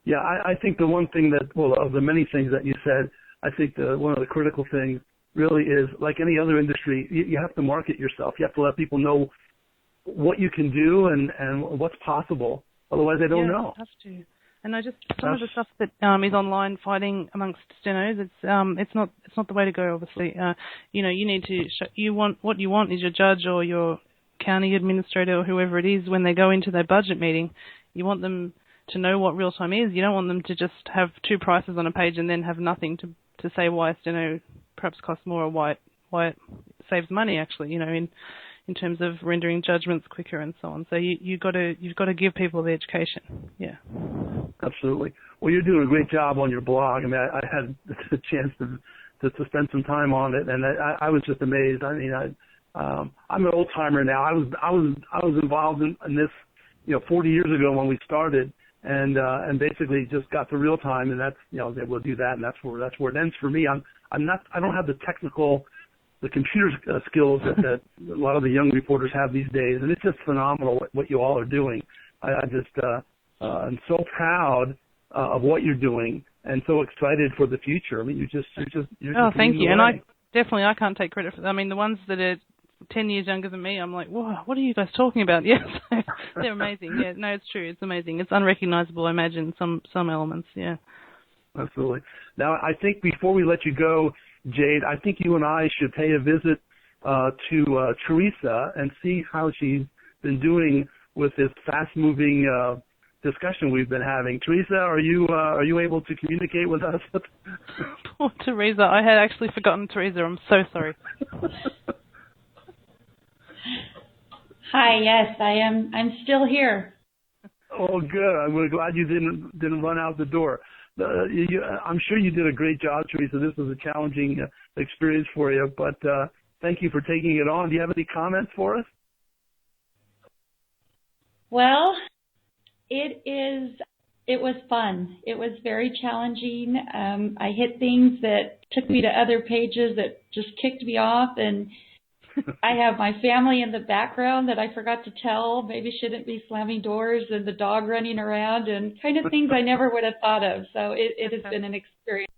[SPEAKER 3] Yeah, I think the one thing of the many things that you said, I think one of the critical things really is, like any other industry, you have to market yourself. You have to let people know what you can do and what's possible. Otherwise, they don't know.
[SPEAKER 4] You have to. And some of the stuff that is online fighting amongst stenos, it's not the way to go. Obviously, you need to what you want is your judge or your county administrator or whoever it is when they go into their budget meeting. You want them to know what real time is. You don't want them to just have 2 prices on a page and then have nothing to say why steno perhaps costs more or why it saves money. Actually, in terms of rendering judgments quicker and so on. So you've got to give people the education. Yeah.
[SPEAKER 3] Absolutely. Well, you're doing a great job on your blog. I mean, I had the chance to spend some time on it, and I was just amazed. I mean, I'm an old timer now. I was involved in this, 40 years ago when we started, and basically just got to real time, and that's we'll do that, and that's where it ends for me. I don't have the computer skills that a lot of the young reporters have these days, and it's just phenomenal what you all are doing. I'm so proud of what you're doing, and so excited for the future. I mean, you're just
[SPEAKER 4] thank you. And I can't take credit for that. I mean, the ones that are 10 years younger than me, I'm like, whoa, what are you guys talking about? Yes, they're amazing. Yeah, no, it's true. It's amazing. It's unrecognizable, I imagine, some elements. Yeah.
[SPEAKER 3] Absolutely. Now, I think before we let you go, Jade, I think you and I should pay a visit to Teresa and see how she's been doing with this fast-moving discussion we've been having. Teresa, are you able to communicate with us?
[SPEAKER 4] Poor Teresa. I had actually forgotten Teresa. I'm so sorry.
[SPEAKER 5] Hi, yes, I am. I'm still here.
[SPEAKER 3] Oh, good. I'm glad you didn't run out the door. I'm sure you did a great job, Teresa. This was a challenging experience for you, but thank you for taking it on. Do you have any comments for us?
[SPEAKER 5] Well, it was fun. It was very challenging. I hit things that took me to other pages that just kicked me off, and I have my family in the background that I forgot to tell. Maybe shouldn't be slamming doors and the dog running around and kind of things I never would have thought of. So it has been an experience.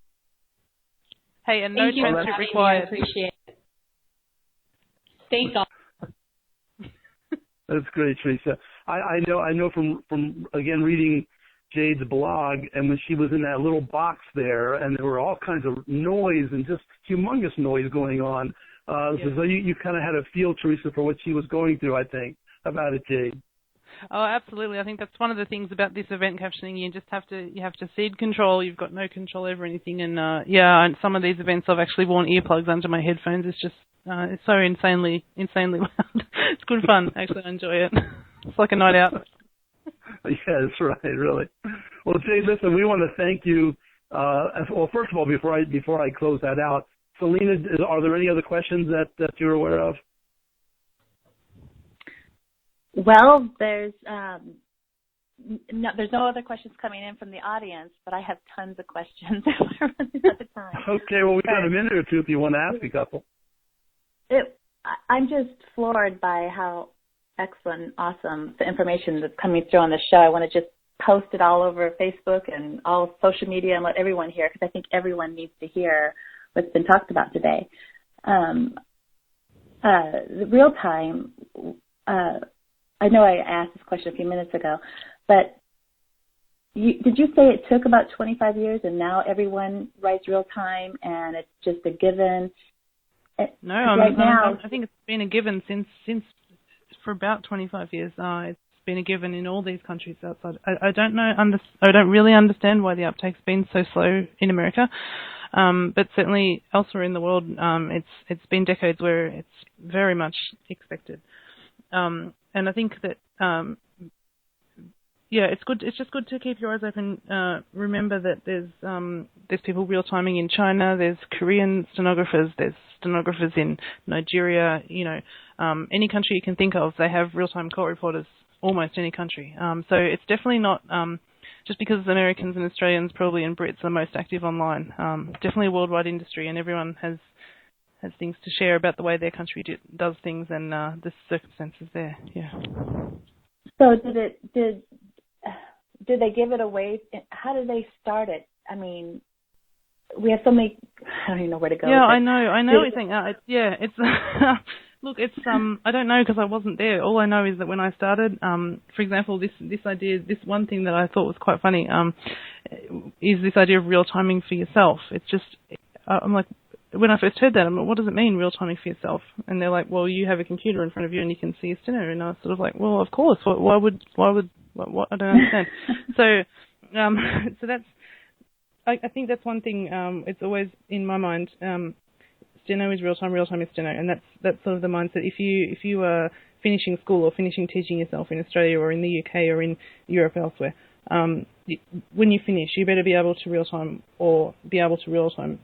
[SPEAKER 4] Hey, and no transcript required.
[SPEAKER 5] I appreciate it. Thank God.
[SPEAKER 3] That's great, Teresa. I know from again reading Jade's blog, and when she was in that little box there, and there were all kinds of noise and just humongous noise going on. So you kind of had a feel, Teresa, for what she was going through, I think, about it, Jade.
[SPEAKER 4] Oh, absolutely. I think that's one of the things about this event captioning. You have to cede control. You've got no control over anything. And and some of these events I've actually worn earplugs under my headphones. It's just it's so insanely loud. It's good fun. Actually, I enjoy it. It's like a night out.
[SPEAKER 3] Yeah, that's right, really. Well, Jade, listen, we want to thank you. Well, first of all, before I close that out, Selena, are there any other questions that you're aware of?
[SPEAKER 1] Well, there's no other questions coming in from the audience, but I have tons of questions. We're running out of time.
[SPEAKER 3] Okay, well, we've got a minute or two if you want to ask a couple.
[SPEAKER 1] I'm just floored by how excellent, awesome the information that's coming through on the show. I want to just post it all over Facebook and all social media and let everyone hear, because I think everyone needs to hear what's been talked about today. The real time, I know I asked this question a few minutes ago, but did you say it took about 25 years and now everyone writes real time and it's just a given?
[SPEAKER 4] No,
[SPEAKER 1] I
[SPEAKER 4] think it's been a given since for about 25 years. It's been a given in all these countries outside. I don't know. I don't really understand why the uptake's been so slow in America. But certainly elsewhere in the world, it's been decades where it's very much expected. And I think that, it's good. It's just good to keep your eyes open. Remember that there's people real timing in China. There's Korean stenographers. There's stenographers in Nigeria. Any country you can think of, they have real time court reporters. Almost any country. So it's definitely not. Just because Americans and Australians probably and Brits are most active online. Definitely a worldwide industry, and everyone has things to share about the way their country does things and the circumstances there. Yeah.
[SPEAKER 1] So did they give it away? How did they start it? I mean, we have so many. I don't even know where to go.
[SPEAKER 4] Yeah, I know what you think. It's. Look, it's I don't know because I wasn't there. All I know is that when I started, for example, this idea, this one thing that I thought was quite funny, is this idea of real timing for yourself. It's just, I'm like, when I first heard that, I'm like, what does it mean, real timing for yourself? And they're like, well, you have a computer in front of you and you can see a steno. And I was sort of like, well, of course. Why would what? I don't understand. So that's, I think that's one thing. It's always in my mind. Steno is real time is steno, and that's sort of the mindset. If you are finishing school or finishing teaching yourself in Australia or in the UK or in Europe elsewhere, when you finish, you better be able to real time or be able to real time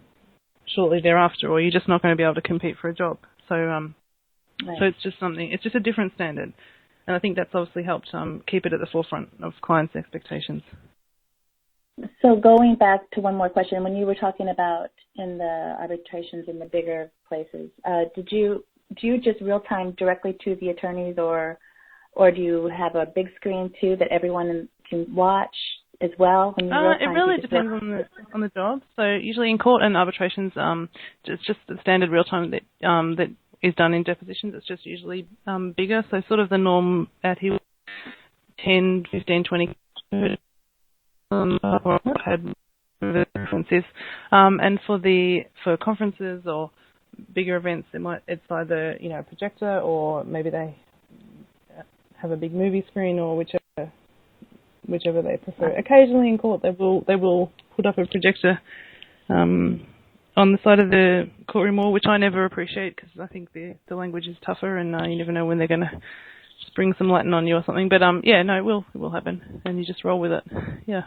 [SPEAKER 4] shortly thereafter, or you're just not going to be able to compete for a job. So so it's just something. It's just a different standard, and I think that's obviously helped keep it at the forefront of clients' expectations.
[SPEAKER 1] So going back to one more question, when you were talking about in the arbitrations in the bigger places, do you just real time directly to the attorneys, or do you have a big screen too that everyone can watch as well? When you
[SPEAKER 4] it really depends on the job. So usually in court and arbitrations, it's just the standard real time that is done in depositions. It's just usually bigger. So sort of the norm out here, 10, 15, 20. Had references, and for conferences or bigger events, it's either a projector or maybe they have a big movie screen or whichever they prefer. Occasionally in court they will put up a projector on the side of the courtroom wall, which I never appreciate because I think the language is tougher and you never know when they're going to bring some Latin on you or something. But yeah, no, it will happen, and you just roll with it. Yeah.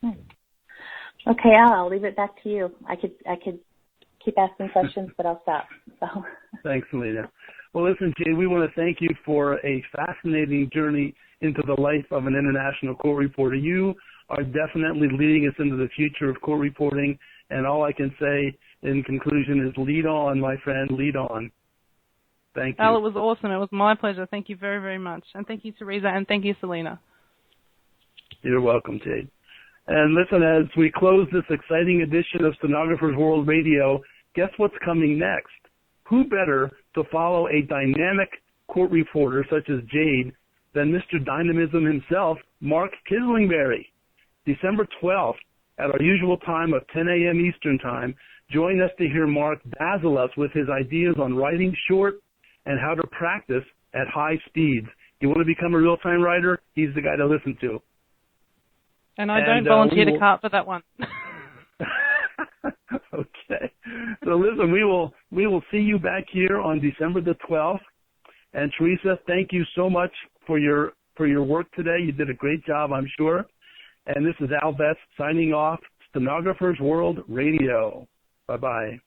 [SPEAKER 1] Okay, I'll leave it back to you. I could keep asking questions, but I'll stop. So.
[SPEAKER 3] Thanks, Selena. Well, listen, Jade, we want to thank you for a fascinating journey into the life of an international court reporter. You are definitely leading us into the future of court reporting, and all I can say in conclusion is lead on, my friend, lead on. Thank you.
[SPEAKER 4] Al, it was awesome. It was my pleasure. Thank you very, very much. And thank you, Teresa, and thank you, Selena.
[SPEAKER 3] You're welcome, Jade. And listen, as we close this exciting edition of Stenographers World Radio, guess what's coming next? Who better to follow a dynamic court reporter such as Jade than Mr. Dynamism himself, Mark Kislingberry? December 12th, at our usual time of 10 a.m. Eastern Time, join us to hear Mark dazzle us with his ideas on writing short and how to practice at high speeds. You want to become a real-time writer? He's the guy to listen to.
[SPEAKER 4] And I don't volunteer to cart for that one.
[SPEAKER 3] Okay. So listen, we will see you back here on December the 12th. And Teresa, thank you so much for your work today. You did a great job, I'm sure. And this is Al Best signing off, Stenographers World Radio. Bye-bye.